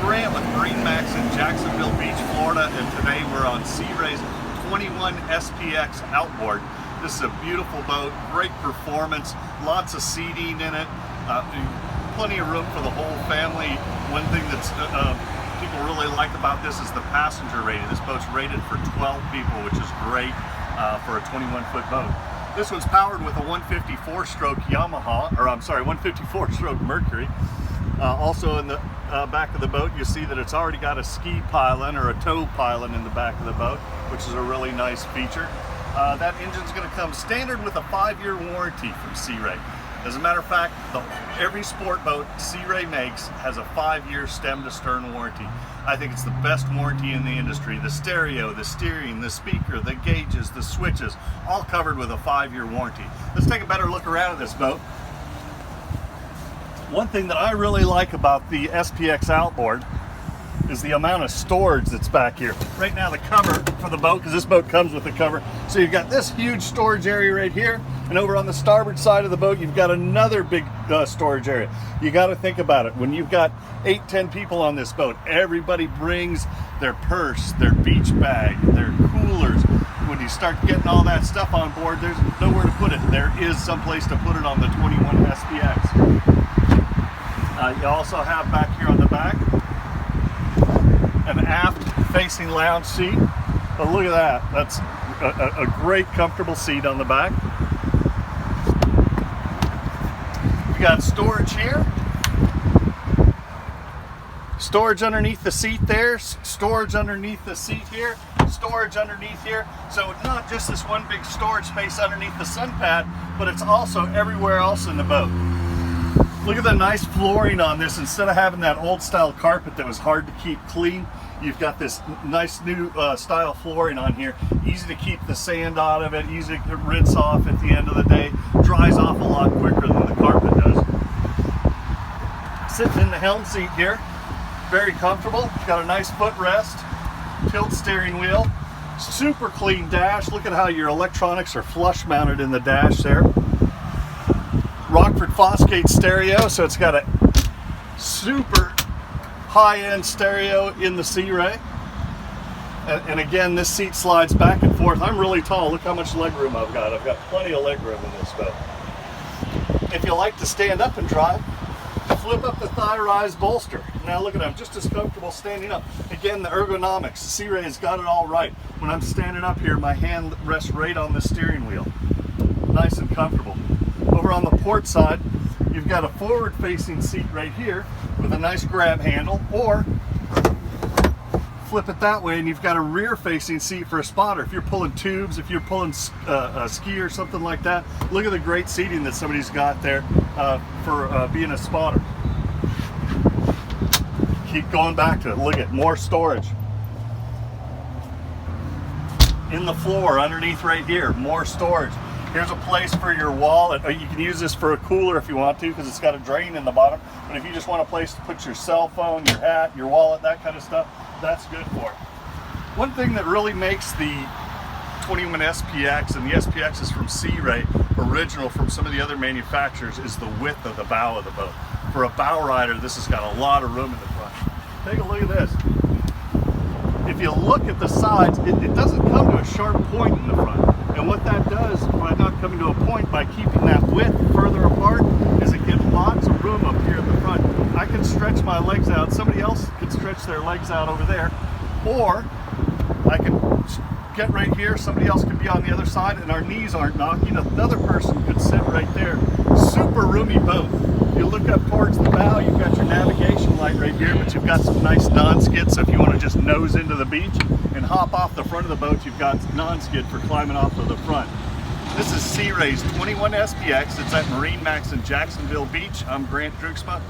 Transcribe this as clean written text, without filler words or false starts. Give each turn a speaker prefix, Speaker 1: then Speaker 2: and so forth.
Speaker 1: Grant with MarineMax in Jacksonville Beach, Florida, and today we're on Sea Ray's 21 SPX Outboard. This is a beautiful boat, great performance, lots of seating in it, plenty of room for the whole family. One thing that's people really like about this is the passenger rating. This boat's rated for 12 people, which is great for a 21-foot boat. This one's powered with a 154-stroke Yamaha, or I'm sorry, 154-stroke Mercury. Also in the back of the boat, you see that it's already got a ski pylon or a tow pylon in the back of the boat, which is a really nice feature. That engine's going to come standard with a 5-year warranty from Sea Ray. As a matter of fact, every sport boat Sea Ray makes has a 5-year stem to stern warranty. I think it's the best warranty in the industry. The stereo, the steering, the speaker, the gauges, the switches, all covered with a 5-year warranty. Let's take a better look around at this boat. One thing that I really like about the SPX Outboard is the amount of storage that's back here. Right now the cover for the boat, because this boat comes with the cover, so you've got this huge storage area right here, and over on the starboard side of the boat you've got another big storage area. You got to think about it. When you've got 8-10 people on this boat, everybody brings their purse, their beach bag, their coolers. When you start getting all that stuff on board, there's nowhere to put it. There is some place to put it on the 21 SPX. You also have back here on the back an aft facing lounge seat. But look at that. That's a great comfortable seat on the back. You got storage here. Storage underneath the seat there. Storage underneath the seat here. Storage underneath here. So it's not just this one big storage space underneath the sun pad, but it's also everywhere else in the boat. Look at the nice flooring on this. Instead of having that old style carpet that was hard to keep clean, you've got this nice new style flooring on here. Easy to keep the sand out of it, easy to rinse off at the end of the day. Dries off a lot quicker than the carpet does. Sitting in the helm seat here, very comfortable. Got a nice footrest, tilt steering wheel, super clean dash. Look at how your electronics are flush mounted in the dash there. Rockford Fosgate stereo, so it's got a super high-end stereo in the Sea Ray. And again, this seat slides back and forth. I'm really tall. Look how much leg room I've got. I've got plenty of leg room in this boat. If you like to stand up and drive, flip up the thigh-rise bolster. Now look at it, I'm just as comfortable standing up. Again, the ergonomics, Sea Ray has got it all right. When I'm standing up here, my hand rests right on the steering wheel. Nice and comfortable. Over on the port side, you've got a forward-facing seat right here with a nice grab handle, or flip it that way and you've got a rear-facing seat for a spotter. If you're pulling tubes, if you're pulling a ski or something like that, look at the great seating that somebody's got there for being a spotter. Keep going back to it. Look at more storage. In the floor, underneath right here, more storage. Here's a place for your wallet. You can use this for a cooler if you want to, because it's got a drain in the bottom. But if you just want a place to put your cell phone, your hat, your wallet, that kind of stuff, that's good for it. One thing that really makes the 21 SPX, and the SPX is from Sea Ray, original from some of the other manufacturers, is the width of the bow of the boat. For a bow rider, this has got a lot of room in the front. Take a look at this. If you look at the sides, it doesn't come to a sharp point in the front. And what that does, by not coming to a point, by keeping that width further apart, is it gives lots of room up here in the front. I can stretch my legs out. Somebody else can stretch their legs out over there. Or I can get right here. Somebody else could be on the other side, and our knees aren't knocking. Another person could sit right there. Super roomy boat. You look up towards the bow, you've got your navigation light right here, but you've got some nice non-skid, so if you want to just nose into the beach and hop off the front of the boat, you've got non-skid for climbing off of the front. This is Sea Ray's 21 SPX. It's at MarineMax in Jacksonville Beach. I'm Grant Droogsma.